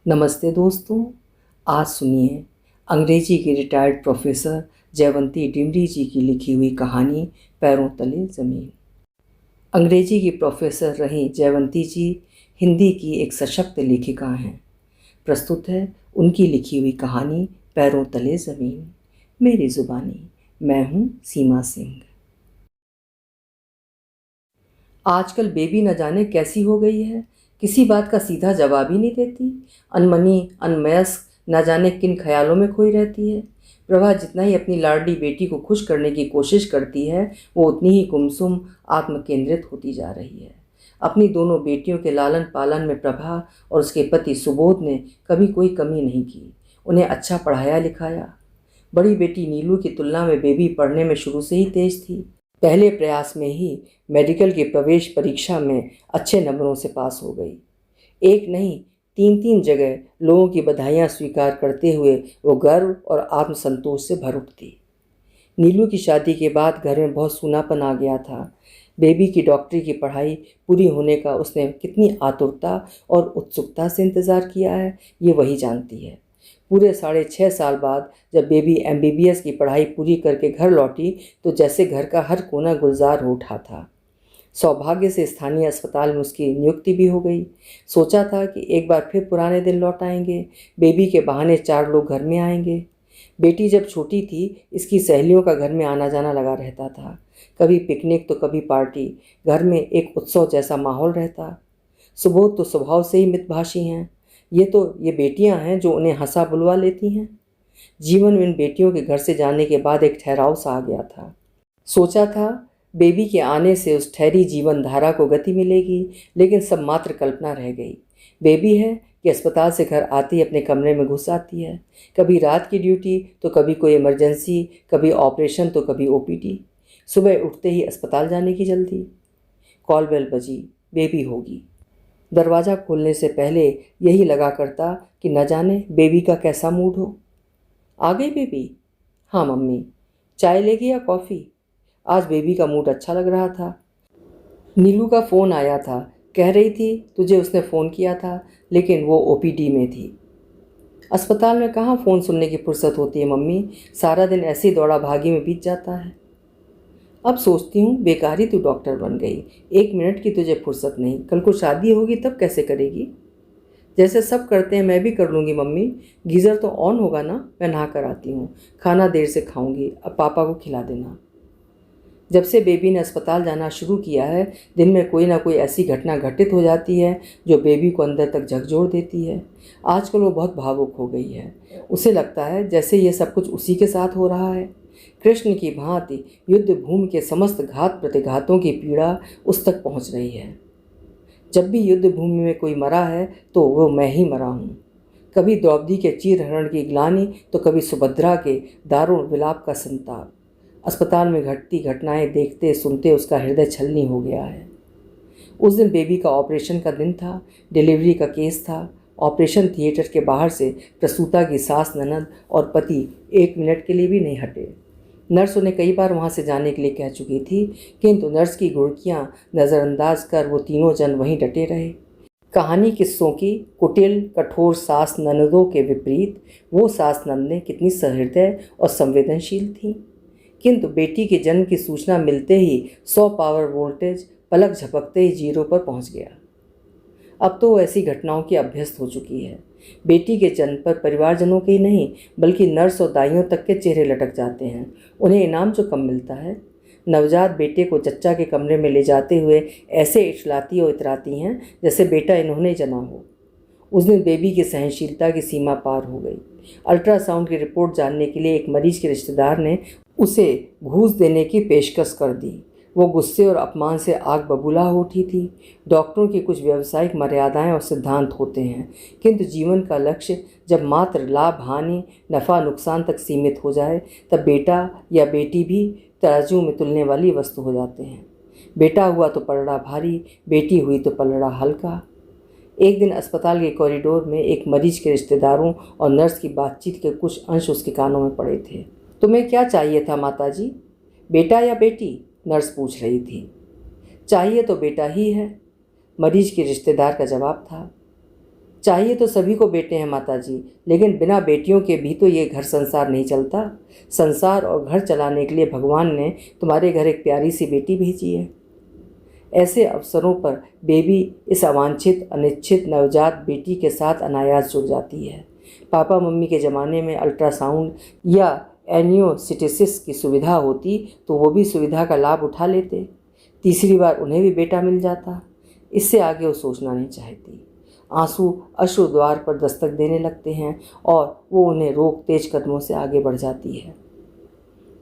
नमस्ते दोस्तों। आज सुनिए अंग्रेजी की रिटायर्ड प्रोफेसर जयवंती डिमरी जी की लिखी हुई कहानी पैरों तले ज़मीन। अंग्रेजी की प्रोफेसर रही जयवंती जी हिंदी की एक सशक्त लेखिका हैं। प्रस्तुत है उनकी लिखी हुई कहानी पैरों तले ज़मीन। मेरी ज़ुबानी, मैं हूँ सीमा सिंह। आजकल बेबी न जाने कैसी हो गई है, किसी बात का सीधा जवाब ही नहीं देती। अनमनी अनमयस्क न जाने किन ख्यालों में खोई रहती है। प्रभा जितना ही अपनी लाडली बेटी को खुश करने की कोशिश करती है, वो उतनी ही गुमसुम आत्मकेंद्रित होती जा रही है। अपनी दोनों बेटियों के लालन पालन में प्रभा और उसके पति सुबोध ने कभी कोई कमी नहीं की। उन्हें अच्छा पढ़ाया लिखाया। बड़ी बेटी नीलू की तुलना में बेबी पढ़ने में शुरू से ही तेज थी। पहले प्रयास में ही मेडिकल की प्रवेश परीक्षा में अच्छे नंबरों से पास हो गई। एक नहीं, तीन तीन जगह लोगों की बधाइयाँ स्वीकार करते हुए वो गर्व और आत्मसंतोष से भर उठती। नीलू की शादी के बाद घर में बहुत सूनापन आ गया था। बेबी की डॉक्टरी की पढ़ाई पूरी होने का उसने कितनी आतुरता और उत्सुकता से इंतज़ार किया है, ये वही जानती है। पूरे 6.5 साल बाद जब बेबी MBBS की पढ़ाई पूरी करके घर लौटी तो जैसे घर का हर कोना गुलजार हो उठा था। सौभाग्य से स्थानीय अस्पताल में उसकी नियुक्ति भी हो गई। सोचा था कि एक बार फिर पुराने दिन लौट आएंगे, बेबी के बहाने 4 लोग घर में आएंगे। बेटी जब छोटी थी, इसकी सहेलियों का घर में आना जाना लगा रहता था। कभी पिकनिक तो कभी पार्टी। घर में एक उत्सव जैसा माहौल रहता। सुबोध तो स्वभाव से ही मितभाषी हैं। ये बेटियां हैं जो उन्हें हंसा बुलवा लेती हैं। जीवन में इन बेटियों के घर से जाने के बाद एक ठहराव सा आ गया था। सोचा था बेबी के आने से उस ठहरी जीवन धारा को गति मिलेगी, लेकिन सब मात्र कल्पना रह गई। बेबी है कि अस्पताल से घर आते ही अपने कमरे में घुस आती है। कभी रात की ड्यूटी तो कभी कोई इमरजेंसी, कभी ऑपरेशन तो कभी OPD। सुबह उठते ही अस्पताल जाने की जल्दी। कॉल बेल बजी, बेबी होगी। दरवाज़ा खोलने से पहले यही लगा करता कि न जाने बेबी का कैसा मूड हो। आ गई बेबी? हाँ मम्मी। चाय लेगी या कॉफ़ी? आज बेबी का मूड अच्छा लग रहा था। नीलू का फ़ोन आया था, कह रही थी तुझे उसने फ़ोन किया था, लेकिन वो OPD में थी। अस्पताल में कहाँ फ़ोन सुनने की फुर्सत होती है मम्मी, सारा दिन ऐसी दौड़ा भागी में बीत जाता है। अब सोचती हूँ बेकार ही तू डॉक्टर बन गई, 1 मिनट की तुझे फुर्सत नहीं। कल को शादी होगी तब कैसे करेगी? जैसे सब करते हैं मैं भी कर लूँगी मम्मी। गीज़र तो ऑन होगा ना, मैं नहा कर आती हूँ। खाना देर से खाऊंगी, अब पापा को खिला देना। जब से बेबी ने अस्पताल जाना शुरू किया है, दिन में कोई ना कोई ऐसी घटना घटित हो जाती है जो बेबी को अंदर तक झकझोर देती है। आजकल वो बहुत भावुक हो गई है। उसे लगता है जैसे ये सब कुछ उसी के साथ हो रहा है। कृष्ण की भांति युद्ध भूमि के समस्त घात प्रतिघातों की पीड़ा उस तक पहुंच रही है। जब भी युद्ध भूमि में कोई मरा है तो वो मैं ही मरा हूँ। कभी द्रौपदी के चीरहरण की ग्लानि तो कभी सुभद्रा के दारुण विलाप का संताप। अस्पताल में घटती घटनाएं देखते सुनते उसका हृदय छलनी हो गया है। उस दिन बेबी का ऑपरेशन का दिन था, डिलीवरी का केस था। ऑपरेशन थिएटर के बाहर से प्रसूता की सास ननद और पति 1 मिनट के लिए भी नहीं हटे। नर्स उन्हें कई बार वहाँ से जाने के लिए कह चुकी थी, किंतु नर्स की घुड़कियाँ नज़रअंदाज कर वो तीनों जन वहीं डटे रहे। कहानी किस्सों की कुटिल कठोर सास ननदों के विपरीत वो सास नंदें कितनी सहृदय और संवेदनशील थीं। किंतु बेटी के जन्म की सूचना मिलते ही 100 पावर वोल्टेज पलक झपकते ही 0 पर पहुंच गया। अब तो वो ऐसी घटनाओं की अभ्यस्त हो चुकी है। बेटी के जन्म पर परिवारजनों के ही नहीं बल्कि नर्स और दाइयों तक के चेहरे लटक जाते हैं। उन्हें इनाम जो कम मिलता है। नवजात बेटे को चच्चा के कमरे में ले जाते हुए ऐसे इठलाती और इतराती हैं जैसे बेटा इन्होंने जना हो। उस दिन बेबी की सहनशीलता की सीमा पार हो गई। अल्ट्रासाउंड की रिपोर्ट जानने के लिए एक मरीज के रिश्तेदार ने उसे घूस देने की पेशकश कर दी। वो गुस्से और अपमान से आग बबूला हो उठी थी। डॉक्टरों की कुछ व्यावसायिक मर्यादाएं और सिद्धांत होते हैं, किंतु जीवन का लक्ष्य जब मात्र लाभ हानि नफ़ा नुकसान तक सीमित हो जाए तब बेटा या बेटी भी तराजू में तुलने वाली वस्तु हो जाते हैं। बेटा हुआ तो पलड़ा भारी, बेटी हुई तो पलड़ा हल्का। एक दिन अस्पताल के कॉरिडोर में एक मरीज के रिश्तेदारों और नर्स की बातचीत के कुछ अंश उसके कानों में पड़े थे। तुम्हें क्या चाहिए था माताजी, बेटा या बेटी? नर्स पूछ रही थी। चाहिए तो बेटा ही है, मरीज के रिश्तेदार का जवाब था। चाहिए तो सभी को बेटे हैं माताजी, लेकिन बिना बेटियों के भी तो ये घर संसार नहीं चलता। संसार और घर चलाने के लिए भगवान ने तुम्हारे घर एक प्यारी सी बेटी भेजी है। ऐसे अवसरों पर बेबी इस अवांछित अनिच्छित नवजात बेटी के साथ अनायास जुड़ जाती है। पापा मम्मी के ज़माने में अल्ट्रासाउंड या एनियोसिटेसिस की सुविधा होती तो वो भी सुविधा का लाभ उठा लेते। तीसरी बार उन्हें भी बेटा मिल जाता। इससे आगे वो सोचना नहीं चाहती। आंसू अश्रु द्वार पर दस्तक देने लगते हैं और वो उन्हें रोक तेज कदमों से आगे बढ़ जाती है।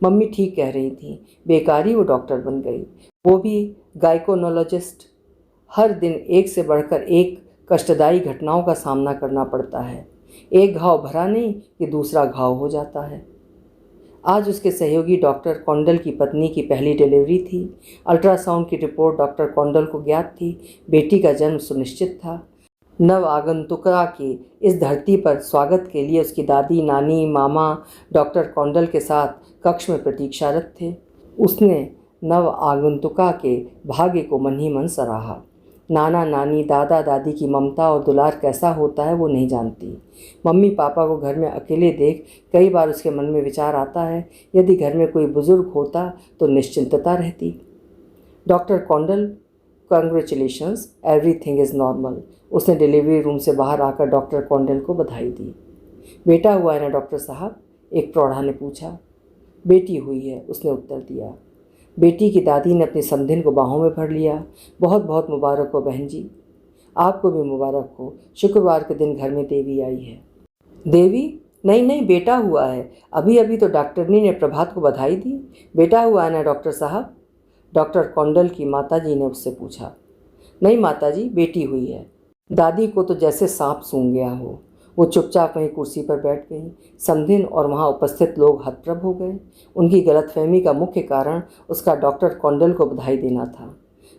मम्मी ठीक कह रही थी, बेकारी वो डॉक्टर बन गई, वो भी गायकोनोलॉजिस्ट। हर दिन एक से बढ़कर एक कष्टदायी घटनाओं का सामना करना पड़ता है। एक घाव भरा नहीं कि दूसरा घाव हो जाता है। आज उसके सहयोगी डॉक्टर कौंडल की पत्नी की पहली डिलीवरी थी। अल्ट्रासाउंड की रिपोर्ट डॉक्टर कौंडल को ज्ञात थी। बेटी का जन्म सुनिश्चित था। नव आगंतुका के इस धरती पर स्वागत के लिए उसकी दादी, नानी, मामा डॉक्टर कौंडल के साथ कक्ष में प्रतीक्षारत थे। उसने नव आगंतुका के भाग्य को मन ही मन सराहा। नाना नानी, दादा दादी की ममता और दुलार कैसा होता है वो नहीं जानती। मम्मी पापा को घर में अकेले देख कई बार उसके मन में विचार आता है, यदि घर में कोई बुजुर्ग होता तो निश्चिंतता रहती। Doctor Kaundal, congratulations, everything is normal. उसने डिलीवरी रूम से बाहर आकर डॉक्टर कौंडल को बधाई दी। बेटा हुआ है ना डॉक्टर साहब? एक प्रौढ़ा ने पूछा। बेटी हुई है, उसने उत्तर दिया। बेटी की दादी ने अपनी समधिन को बाहों में भर लिया। बहुत बहुत मुबारक हो बहन जी। आपको भी मुबारक हो। शुक्रवार के दिन घर में देवी आई है। देवी? नहीं नहीं, बेटा हुआ है। अभी अभी तो डॉक्टरनी ने प्रभात को बधाई दी। बेटा हुआ है ना डॉक्टर साहब? डॉक्टर कौंडल की माताजी ने उससे पूछा। नहीं माताजी, बेटी हुई है। दादी को तो जैसे सांप सूंघ गया हो। वो चुपचाप वहीं कुर्सी पर बैठ गई। समधिन और वहाँ उपस्थित लोग हतप्रभ हो गए। उनकी गलतफहमी का मुख्य कारण उसका डॉक्टर कौंडल को बधाई देना था।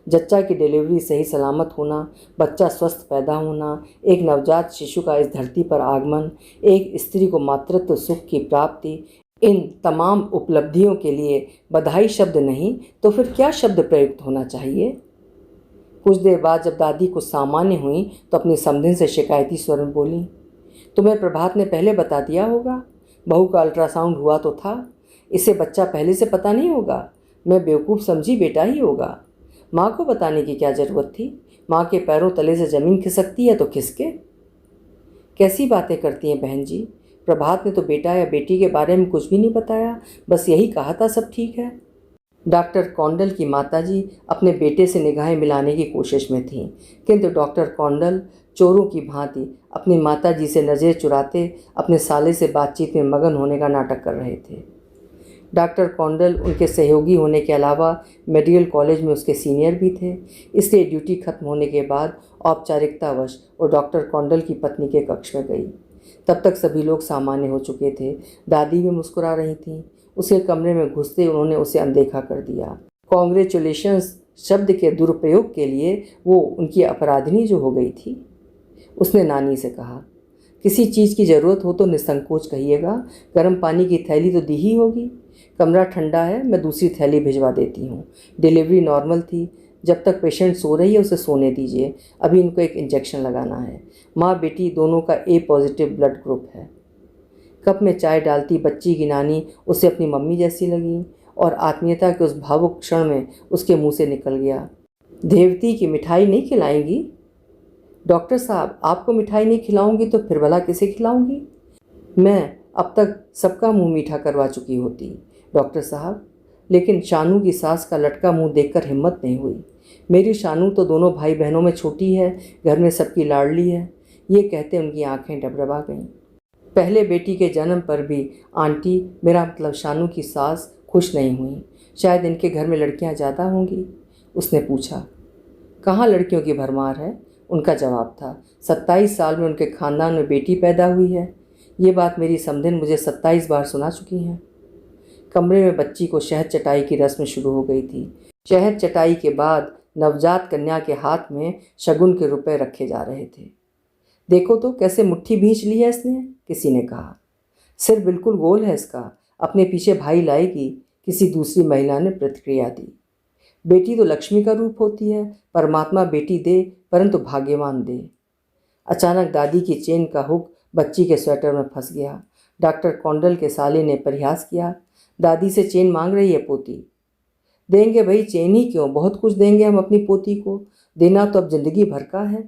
जच्चा की डिलीवरी सही सलामत होना, बच्चा स्वस्थ पैदा होना, एक नवजात शिशु का इस धरती पर आगमन, एक स्त्री को मातृत्व सुख की प्राप्ति, इन तमाम उपलब्धियों के लिए बधाई शब्द नहीं तो फिर क्या शब्द प्रयुक्त होना चाहिए? कुछ देर बाद जब दादी कुछ सामान्य हुई तो अपनी समधिन से शिकायती स्वर में बोली, तुम्हें प्रभात ने पहले बता दिया होगा। बहू का अल्ट्रासाउंड हुआ तो था। इसे बच्चा पहले से पता नहीं होगा। मैं बेवकूफ़ समझी बेटा ही होगा। माँ को बताने की क्या ज़रूरत थी? माँ के पैरों तले से ज़मीन खिसकती है तो खिसके। कैसी बातें करती हैं बहन जी? प्रभात ने तो बेटा या बेटी के बारे में कुछ भी नहीं बताया, बस यही कहा था सब ठीक है। डॉक्टर कौंडल की माताजी अपने बेटे से निगाहें मिलाने की कोशिश में थीं, किंतु डॉक्टर कौंडल चोरों की भांति अपनी माताजी से नज़र चुराते अपने साले से बातचीत में मगन होने का नाटक कर रहे थे। डॉक्टर कौंडल उनके सहयोगी होने के अलावा मेडिकल कॉलेज में उसके सीनियर भी थे, इसलिए ड्यूटी खत्म होने के बाद औपचारिकतावश वो डॉक्टर कौंडल की पत्नी के कक्ष में गई। तब तक सभी लोग सामान्य हो चुके थे। दादी भी मुस्कुरा रही थीं। उसके कमरे में घुसते उन्होंने उसे अनदेखा कर दिया। कॉन्ग्रेचुलेशंस शब्द के दुरुपयोग के लिए वो उनकी अपराधिनी जो हो गई थी। उसने नानी से कहा, किसी चीज़ की ज़रूरत हो तो निसंकोच कहिएगा। गर्म पानी की थैली तो दी ही होगी। कमरा ठंडा है, मैं दूसरी थैली भिजवा देती हूँ। डिलीवरी नॉर्मल थी। जब तक पेशेंट सो रही है उसे सोने दीजिए। अभी इनको एक इंजेक्शन लगाना है। माँ बेटी दोनों का ए पॉजिटिव ब्लड ग्रुप है। कप में चाय डालती बच्ची की नानी उसे अपनी मम्मी जैसी लगी और आत्मीयता के उस भावुक क्षण में उसके मुंह से निकल गया, देवती की मिठाई नहीं खिलाएंगी? डॉक्टर साहब, आपको मिठाई नहीं खिलाऊंगी तो फिर भला किसे खिलाऊंगी? मैं अब तक सबका मुंह मीठा करवा चुकी होती डॉक्टर साहब, लेकिन शानू की सास का लटका मुंह देखकर हिम्मत नहीं हुई। मेरी शानू तो दोनों भाई बहनों में छोटी है, घर में सबकी लाडली है। ये कहते उनकी आंखें डबडबा गईं। पहले बेटी के जन्म पर भी आंटी, मेरा मतलब शानू की सास, खुश नहीं हुई। शायद इनके घर में लड़कियां ज़्यादा होंगी। उसने पूछा, कहाँ लड़कियों की भरमार है? उनका जवाब था, 27 साल में उनके खानदान में बेटी पैदा हुई है। ये बात मेरी समधिन मुझे 27 बार सुना चुकी हैं। कमरे में बच्ची को शहद चटाई की रस्म शुरू हो गई थी। शहद चटाई के बाद नवजात कन्या के हाथ में शगुन के रुपए रखे जा रहे थे। देखो तो कैसे मुट्ठी भींच ली है इसने, किसी ने कहा। सिर बिल्कुल गोल है इसका, अपने पीछे भाई लाएगी, किसी दूसरी महिला ने प्रतिक्रिया दी। बेटी तो लक्ष्मी का रूप होती है, परमात्मा बेटी दे परंतु भाग्यवान दे। अचानक दादी की चेन का हुक बच्ची के स्वेटर में फंस गया। डॉक्टर कौंडल के साले ने प्रयास किया, दादी से चेन मांग रही है पोती। देंगे भाई, चेन ही क्यों, बहुत कुछ देंगे हम अपनी पोती को, देना तो अब जिंदगी भर का है।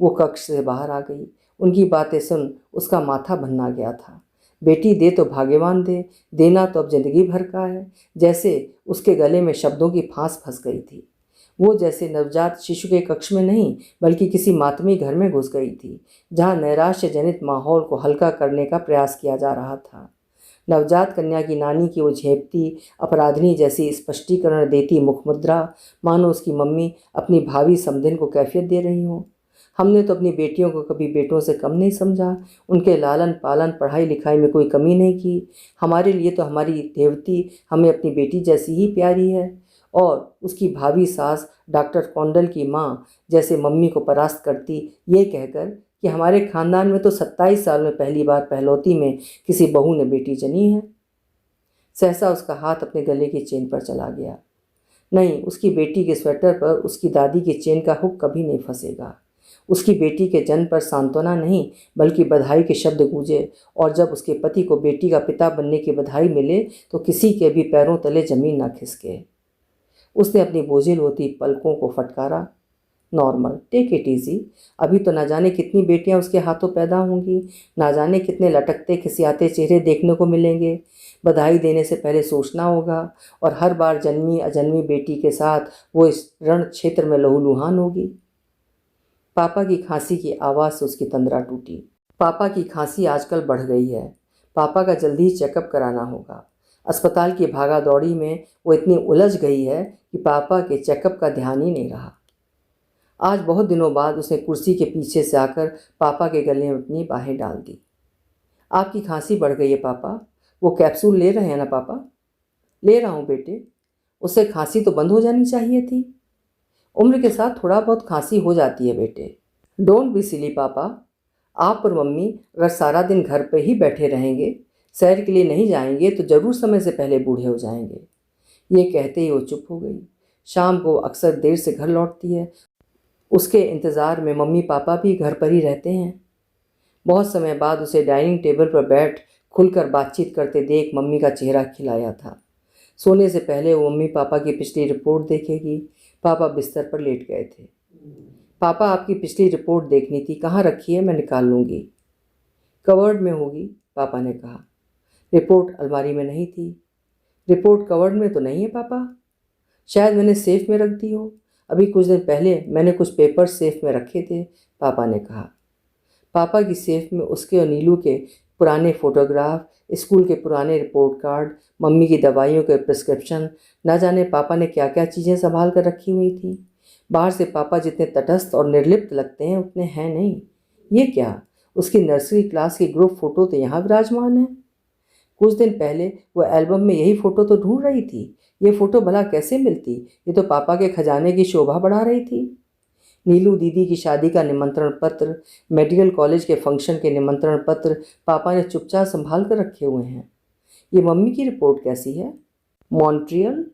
वो कक्ष से बाहर आ गई। उनकी बातें सुन उसका माथा भन्ना गया था। बेटी दे तो भाग्यवान दे, देना तो अब जिंदगी भर का है। जैसे उसके गले में शब्दों की फांस फंस गई थी। वो जैसे नवजात शिशु के कक्ष में नहीं बल्कि किसी मातमी घर में घुस गई थी, जहाँ नैराश्य जनित माहौल को हल्का करने का प्रयास किया जा रहा था। नवजात कन्या की नानी की वो झेपती अपराधिनी जैसी स्पष्टीकरण देती मुखमुद्रा, मानो उसकी मम्मी अपनी भावी समधिन को कैफियत दे रही हो। हमने तो अपनी बेटियों को कभी बेटों से कम नहीं समझा, उनके लालन पालन पढ़ाई लिखाई में कोई कमी नहीं की। हमारे लिए तो हमारी देवती हमें अपनी बेटी जैसी ही प्यारी है। और उसकी भावी सास डॉक्टर कौंडल की माँ जैसे मम्मी को परास्त करती, ये कहकर कि हमारे खानदान में तो 27 साल में पहली बार पहलौती में किसी बहू ने बेटी जनी है। सहसा उसका हाथ अपने गले की चेन पर चला गया। नहीं, उसकी बेटी के स्वेटर पर उसकी दादी की चेन का हुक कभी नहीं फंसेगा। उसकी बेटी के जन्म पर सांत्वना नहीं बल्कि बधाई के शब्द गूंजे, और जब उसके पति को बेटी का पिता बनने की बधाई मिले तो किसी के भी पैरों तले जमीन न खिसके। उसने अपनी बोझिल होती पलकों को फटकारा। Normal, take it easy. अभी तो ना जाने कितनी बेटियां उसके हाथों पैदा होंगी, ना जाने कितने लटकते खिसियाते चेहरे देखने को मिलेंगे। बधाई देने से पहले सोचना होगा, और हर बार जन्मी अजन्मी बेटी के साथ वो इस रण क्षेत्र में लहूलुहान होगी। पापा की खांसी की आवाज़ से उसकी तंद्रा टूटी। पापा की खांसी आजकल बढ़ गई है, पापा का जल्दी ही चेकअप कराना होगा। अस्पताल की भागा दौड़ी में वो इतनी उलझ गई है कि पापा के चेकअप का ध्यान ही नहीं रहा। आज बहुत दिनों बाद उसने कुर्सी के पीछे से आकर पापा के गले में अपनी बाहें डाल दी। आपकी खांसी बढ़ गई है पापा, वो कैप्सूल ले रहे हैं ना पापा? ले रहा हूँ बेटे, उससे खांसी तो बंद हो जानी चाहिए थी। उम्र के साथ थोड़ा बहुत खांसी हो जाती है बेटे। डोंट बी सिली पापा, आप और मम्मी अगर सारा दिन घर पर ही बैठे रहेंगे, सैर के लिए नहीं जाएंगे तो ज़रूर समय से पहले बूढ़े हो जाएंगे। ये कहते ही वो चुप हो गई। शाम को अक्सर देर से घर लौटती है। उसके इंतज़ार में मम्मी पापा भी घर पर ही रहते हैं। बहुत समय बाद उसे डाइनिंग टेबल पर बैठ खुलकर बातचीत करते देख मम्मी का चेहरा खिलाया था। सोने से पहले वो मम्मी पापा की पिछली रिपोर्ट देखेगी। पापा बिस्तर पर लेट गए थे। पापा, आपकी पिछली रिपोर्ट देखनी थी, कहाँ रखी है? मैं निकाल लूँगी। कवर्ड में होगी, पापा ने कहा। रिपोर्ट अलमारी में नहीं थी। रिपोर्ट कवर्ड में तो नहीं है पापा, शायद मैंने सेफ में रख दी हो। अभी कुछ दिन पहले मैंने कुछ पेपर सेफ में रखे थे, पापा ने कहा। पापा की सेफ में उसके और नीलू के पुराने फ़ोटोग्राफ, स्कूल के पुराने रिपोर्ट कार्ड, मम्मी की दवाइयों के प्रिस्क्रिप्शन, ना जाने पापा ने क्या क्या चीज़ें संभाल कर रखी हुई थी। बाहर से पापा जितने तटस्थ और निर्लिप्त लगते हैं उतने हैं नहीं। ये क्या, उसकी नर्सरी क्लास की ग्रुप फ़ोटो तो यहाँ विराजमान है। कुछ दिन पहले वो एल्बम में यही फ़ोटो तो ढूंढ रही थी। ये फ़ोटो भला कैसे मिलती? ये तो पापा के खजाने की शोभा बढ़ा रही थी। नीलू दीदी की शादी का निमंत्रण पत्र, मेडिकल कॉलेज के फंक्शन के निमंत्रण पत्र पापा ने चुपचाप संभाल कर रखे हुए हैं। ये मम्मी की रिपोर्ट कैसी है? मॉन्ट्रियल।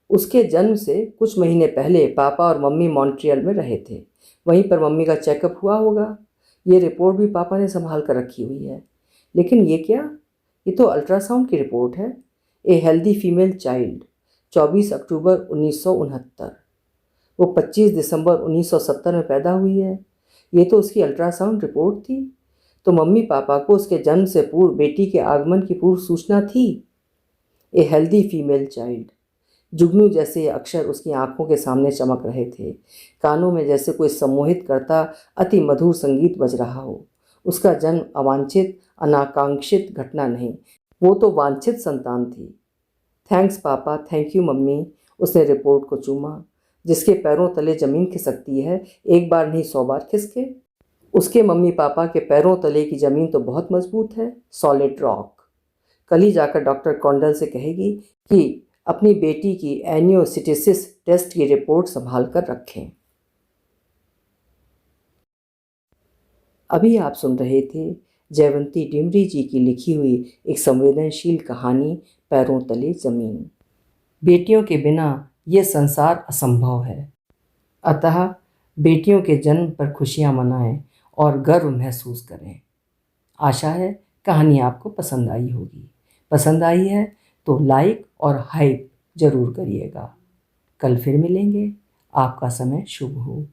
उसके जन्म से कुछ महीने पहले पापा और मम्मी मॉन्ट्रियल में रहे थे। वहीं पर मम्मी का चेकअप हुआ होगा। ये रिपोर्ट भी पापा ने संभाल कर रखी हुई है। लेकिन ये क्या? ये तो अल्ट्रासाउंड की रिपोर्ट है। ए हेल्दी फीमेल चाइल्ड, 24 अक्टूबर 1969। वो 25 दिसंबर 1970 में पैदा हुई है। ये तो उसकी अल्ट्रासाउंड रिपोर्ट थी। तो मम्मी पापा को उसके जन्म से पूर्व बेटी के आगमन की पूर्व सूचना थी। A healthy female child. जुगनू जैसे अक्षर उसकी आंखों के सामने चमक रहे थे। कानों में जैसे कोई सम्मोहित करता अति मधुर संगीत बज रहा हो। उसका जन्म अवांछित अनाकांक्षित घटना नहीं, वो तो वांछित संतान थी। थैंक्स पापा, थैंक यू मम्मी। उसने रिपोर्ट को चूमा। जिसके पैरों तले जमीन खिसकती है, एक बार नहीं 100 बार खिसके। उसके मम्मी पापा के पैरों तले की ज़मीन तो बहुत मजबूत है, सॉलिड रॉक। कल ही जाकर डॉक्टर कौंडल से कहेगी कि अपनी बेटी की एनियोसिटिसिस टेस्ट की रिपोर्ट संभाल कर रखें। अभी आप सुन रहे थे जयवंती डिमरी जी की लिखी हुई एक संवेदनशील कहानी, पैरों तले ज़मीन। बेटियों के बिना यह संसार असंभव है, अतः बेटियों के जन्म पर खुशियां मनाएं और गर्व महसूस करें। आशा है कहानी आपको पसंद आई होगी। पसंद आई है तो लाइक और हाइप ज़रूर करिएगा। कल फिर मिलेंगे। आपका समय शुभ हो।